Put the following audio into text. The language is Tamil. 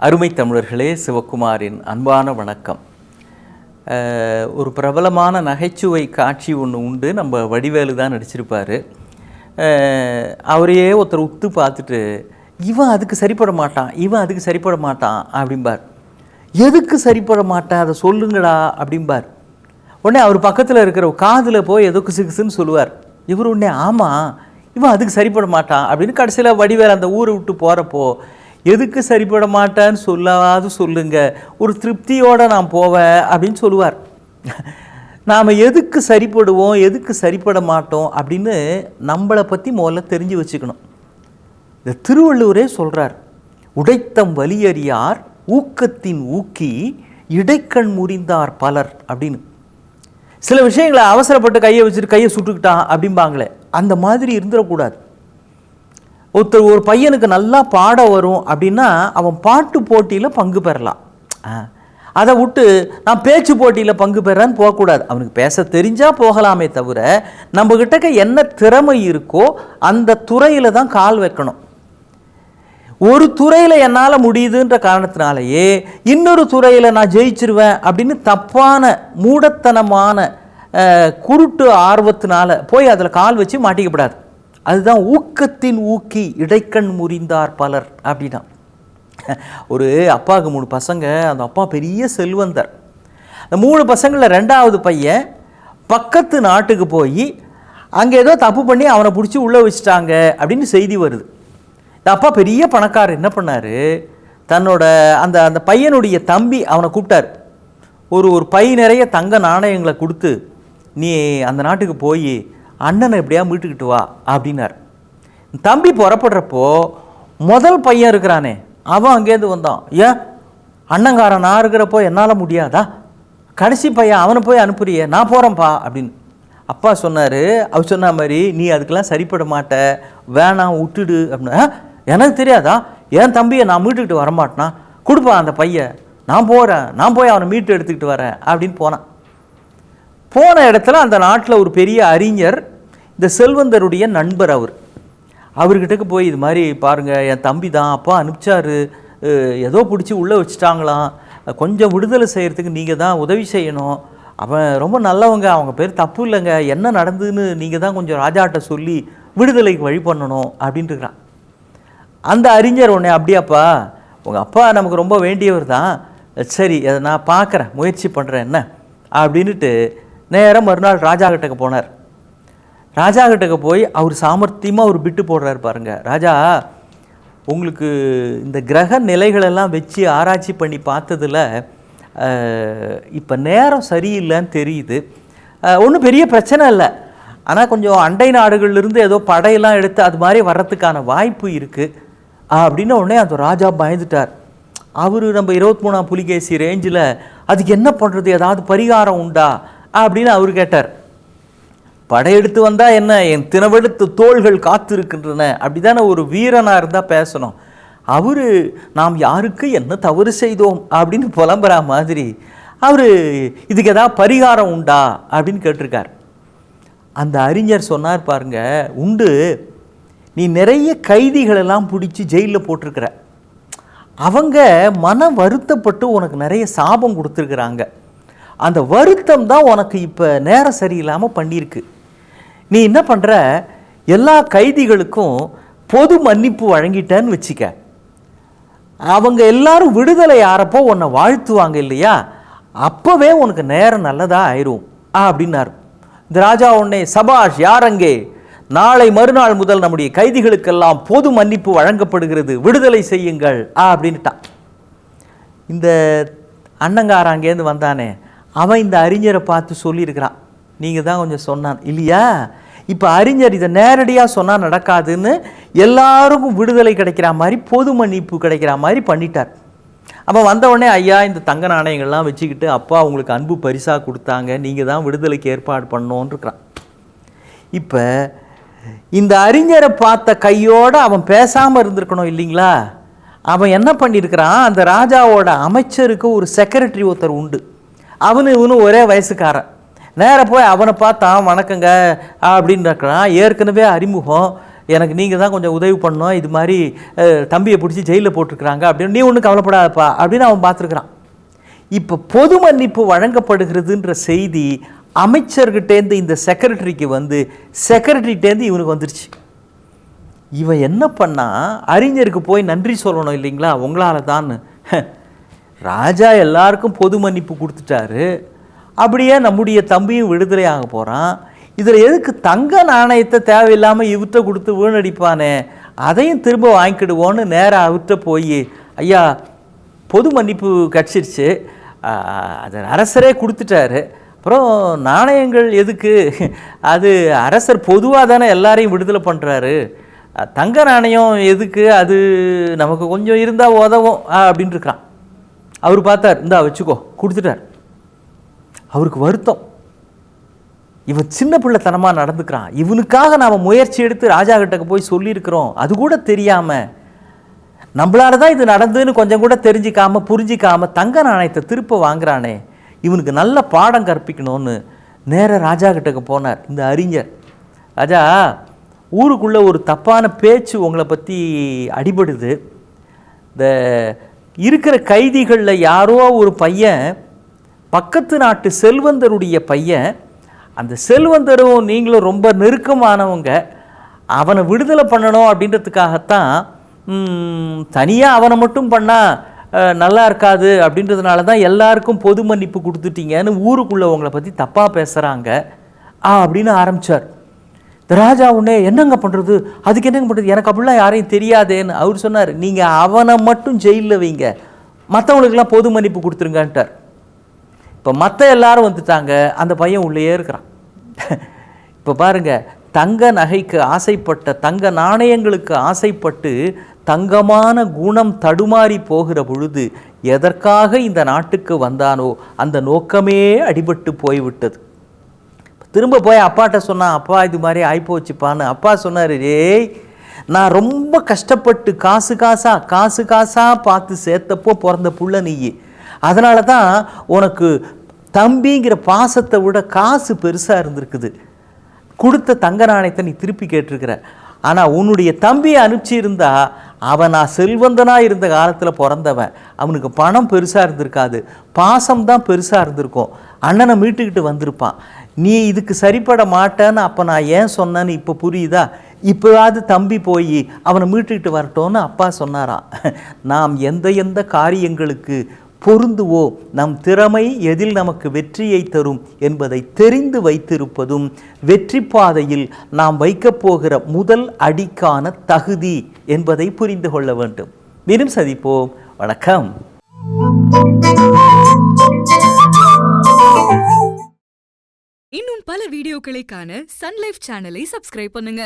அருமை தமிழர்களே, சிவகுமாரின் அன்பான வணக்கம். ஒரு பிரபலமான நகைச்சுவை காட்சி ஒன்று உண்டு. நம்ம வடிவேலு தான் நடிச்சிருப்பார். அவரையே ஒருத்தர் உத்து பார்த்துட்டு, இவன் அதுக்கு சரிப்பட மாட்டான், இவன் அதுக்கு சரிப்பட மாட்டான் அப்படிம்பார். எதுக்கு சரிப்பட மாட்டான் அதை சொல்லுங்கடா அப்படிம்பார். உடனே அவர் பக்கத்தில் இருக்கிற காதில் போய் எதோ கிசுன்னு சொல்லுவார். இவர் உடனே ஆமாம், இவன் அதுக்கு சரிப்பட மாட்டான் அப்படின்னு கடைசியில் வடிவேல் அந்த ஊரை விட்டு போகிறப்போ, எதுக்கு சரிப்பட மாட்டான்னு சொல்லாது சொல்லுங்க, ஒரு திருப்தியோடு நான் போவேன் அப்படின்னு சொல்லுவார். நாம் எதுக்கு சரிப்படுவோம், எதுக்கு சரிப்பட மாட்டோம் அப்படின்னு நம்மளை பற்றி முதல்ல தெரிஞ்சு வச்சுக்கணும். இந்த திருவள்ளுவரே சொல்கிறார், உடைத்தம் வலியறியார் ஊக்கத்தின் ஊக்கி இடைக்கண் முறிந்தார் பலர் அப்படின்னு. சில விஷயங்களை அவசரப்பட்டு கையை வச்சுட்டு கையை சுட்டுக்கிட்டான் அப்படிம்பாங்களே, அந்த மாதிரி இருந்துடக்கூடாது. ஒரு பையனுக்கு நல்லா பாட வரும் அப்படின்னா அவன் பாட்டு போட்டியில் பங்கு பெறலாம். அதை விட்டு நான் பேச்சு போட்டியில் பங்கு பெறேன்னு போகக்கூடாது. அவனுக்கு பேச தெரிஞ்சால் போகலாமே தவிர, நம்மக்கிட்ட என்ன திறமை இருக்கோ அந்த துறையில் தான் கால் வைக்கணும். ஒரு துறையில் என்னால் முடியுதுன்ற காரணத்தினாலேயே இன்னொரு துறையில் நான் ஜெயிச்சிருவேன் அப்படின்னு தப்பான மூடத்தனமான குருட்டு ஆர்வத்தினால போய் அதில் கால் வச்சு மாட்டிக்கப்படாது. அதுதான் ஊக்கத்தின் ஊக்கி இடைக்கண் முறிந்தார் பலர் அப்படின்னா. ஒரு அப்பாவுக்கு 3 பசங்க. அந்த அப்பா பெரிய செல்வந்தர். அந்த 3 பசங்களில் 2வது பையன் பக்கத்து நாட்டுக்கு போய் அங்கே ஏதோ தப்பு பண்ணி அவனை பிடிச்சி உள்ளே வச்சுட்டாங்க அப்படின்னு செய்தி வருது. இந்த அப்பா பெரிய பணக்காரர். என்ன பண்ணார், தன்னோட அந்த அந்த பையனுடைய தம்பி அவனை கூப்பிட்டார். ஒரு பை நிறைய தங்க நாணயங்களை கொடுத்து, நீ அந்த நாட்டுக்கு போய் அண்ணனை எப்படியா மீட்டுக்கிட்டு வா அப்படின்னார். தம்பி புறப்படுறப்போ முதல் பையன் இருக்கிறானே அவன் அங்கேருந்து வந்தான். ஏன் அண்ணங்காரன் நான் இருக்கிறப்போ என்னால் முடியாதா, கடைசி பையன் அவனை போய் அனுப்புறிய, நான் போகிறேன்ப்பா அப்படின்னு. அப்பா சொன்னார், அவர் சொன்ன மாதிரி நீ அதுக்கெல்லாம் சரிப்பட மாட்ட, வேணாம் விட்டுடு அப்படின்னா. எனக்கு தெரியாதா, என் தம்பியை நான் மீட்டுக்கிட்டு வரமாட்டேனா, கொடுப்பா அந்த பையன், நான் போகிறேன், நான் போய் அவனை மீட்டு எடுத்துக்கிட்டு வரேன் அப்படின்னு போனான். போன இடத்துல அந்த நாட்டில் ஒரு பெரிய அறிஞர், இந்த செல்வந்தருடைய நண்பர். அவர்கிட்ட போய் இது மாதிரி பாருங்கள், என் தம்பி தான் அப்பா அனுப்பிச்சாரு, ஏதோ பிடிச்சி உள்ளே வச்சுட்டாங்களாம், கொஞ்சம் விடுதலை செய்கிறதுக்கு நீங்கள் தான் உதவி செய்யணும், அவன் ரொம்ப நல்லவங்க, அவங்க பேர் தப்பு இல்லைங்க, என்ன நடந்துன்னு நீங்கள் தான் கொஞ்சம் ராஜாட்ட சொல்லி விடுதலைக்கு வழி பண்ணணும் அப்படின்ட்டு இருக்கிறான். அந்த அறிஞர் உடனே, அப்படியாப்பா உங்கள் அப்பா நமக்கு ரொம்ப வேண்டியவர் தான், சரி அதை நான் பார்க்குறேன், முயற்சி பண்ணுறேன் என்ன அப்படின்ட்டு நேராக மறுநாள் ராஜா கிட்டக்க போனார். ராஜா கிட்டக்க போய் அவர் சாமர்த்தியமாக ஒரு பிட்டு போடுறாரு பாருங்க. ராஜா, உங்களுக்கு இந்த கிரக நிலைகளெல்லாம் வச்சு ஆராய்ச்சி பண்ணி பார்த்ததில் இப்போ நேரம் சரியில்லைன்னு தெரியுது, ஒன்றும் பெரிய பிரச்சனை இல்லை, ஆனால் கொஞ்சம் அண்டை நாடுகள்லேருந்து ஏதோ படையெல்லாம் எடுத்து அது மாதிரி வர்றதுக்கான வாய்ப்பு இருக்குது அப்படின்னு. உடனே அந்த ராஜா பயந்துட்டார். அவர் நம்ம 23ஆம் புலிகேசி ரேஞ்சில் அதுக்கு என்ன பண்ணுறது, ஏதாவது பரிகாரம் உண்டா அப்படின்னு அவர் கேட்டார். படையெடுத்து வந்தால் என்ன, என் தினவெடுத்து தோள்கள் காத்திருக்கின்றன அப்படி தானே ஒரு வீரனாக இருந்தால் பேசணும். அவர் நாம் யாருக்கு என்ன தவறு செய்தோம் அப்படின்னு புலம்புற மாதிரி அவர் இதுக்கு ஏதாவது பரிகாரம் உண்டா அப்படின்னு கேட்டிருக்கார். அந்த அறிஞர் சொன்னார் பாருங்க, உண்டு, நீ நிறைய கைதிகளெல்லாம் பிடிச்சி ஜெயிலில் போட்டிருக்கிற, அவங்க மன வருத்தப்பட்டு உனக்கு நிறைய சாபம் கொடுத்துருக்குறாங்க, அந்த வருத்தம் தான் உனக்கு இப்போ நேரம் சரியில்லாமல் பண்ணியிருக்கு. நீ என்ன பண்ணுற, எல்லா கைதிகளுக்கும் பொது மன்னிப்பு வழங்கிட்டேன்னு வச்சுக்க, அவங்க எல்லாரும் விடுதலை ஆறப்போ உன்னை வாழ்த்துவாங்க இல்லையா, அப்போவே உனக்கு நேரம் நல்லதாக ஆயிரும் அப்படின்னாரு. இந்த ராஜா உடனே, சபாஷ், யாரங்கே, நாளை மறுநாள் முதல் நம்முடைய கைதிகளுக்கெல்லாம் பொது மன்னிப்பு வழங்கப்படுகிறது, விடுதலை செய்யுங்கள் அப்படின்ட்டான். இந்த அண்ணங்காரன் அங்கேருந்து வந்தானே அவன் இந்த அறிஞரை பார்த்து சொல்லியிருக்கிறான், நீங்கள் தான் கொஞ்சம் சொன்னான் இல்லையா, இப்போ அறிஞர் இதை நேரடியாக சொன்னால் நடக்காதுன்னு எல்லாருக்கும் விடுதலை கிடைக்கிற மாதிரி பொது மன்னிப்பு கிடைக்கிற மாதிரி பண்ணிட்டார். அப்போ வந்தவுடனே, ஐயா இந்த தங்க நாணயங்கள்லாம் வச்சுக்கிட்டு அப்பா உங்களுக்கு அன்பு பரிசாக கொடுத்தாங்க, நீங்கள் தான் விடுதலைக்கு ஏற்பாடு பண்ணோன்னு இருக்கிறான். இப்போ இந்த அறிஞரை பார்த்த கையோடு அவன் பேசாமல் இருந்திருக்கணும் இல்லைங்களா. அவன் என்ன பண்ணியிருக்கிறான், அந்த ராஜாவோட அமைச்சருக்கு ஒரு செக்ரட்டரி ஒருத்தர் உண்டு, இவனும் ஒரே வயசுக்காரன். நேராக போய் அவனை பார்த்தான், வணக்கங்க அப்படின்னு இருக்கிறான், ஏற்கனவே அறிமுகம், எனக்கு நீங்கள் தான் கொஞ்சம் உதவி பண்ணணும், இது மாதிரி தம்பியை பிடிச்சி ஜெயிலில் போட்டிருக்கிறாங்க அப்படின்னு, நீ ஒன்றும் கவலைப்படாதப்பா அப்படின்னு அவன் பார்த்துருக்குறான். இப்போ பொது மன்னிப்பு வழங்கப்படுகிறதுன்ற செய்தி அமைச்சர்கிட்டேருந்து இந்த செக்ரட்டரிக்கு வந்து செக்ரட்டரிட்டேருந்து இவனுக்கு வந்துருச்சு. இவன் என்ன பண்ணா, அறிஞருக்கு போய் நன்றி சொல்லணும் இல்லைங்களா, உங்களால் தான். ராஜா எல்லாருக்கும் பொது மன்னிப்பு கொடுத்துட்டாரு, அப்படியே நம்முடைய தம்பியும் விடுதலை ஆக போகிறான், இதில் எதுக்கு தங்க நாணயத்தை தேவையில்லாமல் இவர்கிட்ட கொடுத்து வீணடிப்பானே, அதையும் திரும்ப வாங்கிக்கிடுவோன்னு நேராக அவர்கிட்ட போய், ஐயா பொது மன்னிப்பு கிடச்சிருச்சு, அது அரசரே கொடுத்துட்டாரு, அப்புறம் நாணயங்கள் எதுக்கு, அது அரசர் பொதுவாக தானே எல்லாரையும் விடுதலை பண்ணுறாரு, தங்க நாணயம் எதுக்கு, அது நமக்கு கொஞ்சம் இருந்தால் உதவும் அப்படின்ட்டு இருக்கிறான். அவர் பார்த்தார், இந்தா வச்சுக்கோ, கொடுத்துட்டார். அவருக்கு வருத்தம், இவன் சின்ன பிள்ளைத்தனமாக நடந்துக்கிறான், இவனுக்காக நாம் முயற்சி எடுத்து ராஜா கிட்டக்கு போய் சொல்லியிருக்கிறோம், அது கூட தெரியாமல் நம்மளால தான் இது நடந்துன்னு கொஞ்சம் கூட தெரிஞ்சிக்காமல் புரிஞ்சிக்காமல் தங்க நாணயத்தை திருப்ப வாங்குறானே, இவனுக்கு நல்ல பாடம் கற்பிக்கணும்னு நேராக ராஜா கிட்டக்கு போனார் இந்த அறிஞர். ராஜா, ஊருக்குள்ளே ஒரு தப்பான பேச்சு உங்களை பற்றி அடிபடுது, இந்த இருக்கிற கைதிகளில் யாரோ ஒரு பையன் பக்கத்து நாட்டு செல்வந்தருடைய பையன், அந்த செல்வந்தரும் நீங்களும் ரொம்ப நெருக்கமானவங்க, அவனை விடுதலை பண்ணணும் அப்படின்றதுக்காகத்தான் தனியாக அவனை மட்டும் பண்ணால் நல்லா இருக்காது அப்படின்றதுனால தான் எல்லாருக்கும் பொது மன்னிப்பு கொடுத்துட்டீங்கன்னு ஊருக்குள்ளே உங்களை பற்றி தப்பாக பேசுகிறாங்க அப்படின்னு ஆரம்பித்தார். ராஜா உடனே என்னங்க பண்ணுறது, அதுக்கு என்னங்க பண்ணுறது, எனக்கு அப்படிலாம் யாரையும் தெரியாதேன்னு அவர் சொன்னார். நீங்கள் அவனை மட்டும் ஜெயிலில் வைங்க, மற்றவங்களுக்கெல்லாம் பொது மன்னிப்பு கொடுத்துருங்கன்ட்டார். இப்போ மற்ற எல்லாரும் வந்துட்டாங்க, அந்த பையன் உள்ளேயே இருக்கிறான். இப்போ பாருங்கள், தங்க நகைக்கு ஆசைப்பட்ட, தங்க நாணயங்களுக்கு ஆசைப்பட்டு தங்கமான குணம் தடுமாறி போகிற பொழுது எதற்காக இந்த நாட்டுக்கு வந்தானோ அந்த நோக்கமே அடிபட்டு போய்விட்டது. திரும்ப போய் அப்பாட்ட சொன்னான், அப்பா இது மாதிரி ஆயிப்போச்சுப்பான்னு. அப்பா சொன்னார், ஏய் நான் ரொம்ப கஷ்டப்பட்டு காசு காசாக பார்த்து சேர்த்தப்போ பிறந்த புள்ள நீ, அதனால தான் உனக்கு தம்பிங்கிற பாசத்தை விட காசு பெருசாக இருந்திருக்குது, கொடுத்த தங்க நாணயத்தை நீ திருப்பி கேட்டிருக்கிற. ஆனால் உன்னுடைய தம்பியை அனுப்பிச்சிருந்தா, அவன் நான் செல்வந்தனாக இருந்த காலத்தில் பிறந்தவன், அவனுக்கு பணம் பெருசாக இருந்திருக்காது, பாசம்தான் பெருசாக இருந்திருக்கும், அண்ணனை மீட்டுக்கிட்டு வந்திருப்பான். நீ இதுக்கு சரிப்பட மாட்டேன்னு அப்போ நான் ஏன் சொன்னேன்னு இப்போ புரியுதா, இப்போவாது தம்பி போய் அவனை மீட்டுக்கிட்டு வரட்டோன்னு அப்பா சொன்னாராம். நாம் எந்த காரியங்களுக்கு பொருந்துவோம், நம் திறமை எதில் நமக்கு வெற்றியை தரும் என்பதை தெரிந்து வைத்திருப்பதும் வெற்றி பாதையில் நாம் வைக்கப் போகிற முதல் அடிக்கான தகுதி என்பதை புரிந்து கொள்ள வேண்டும். மீண்டும் சந்திப்போம். வணக்கம். இன்னும் பல வீடியோக்களை காண சன் லைஃப் சேனலை சப்ஸ்கிரைப் பண்ணுங்க.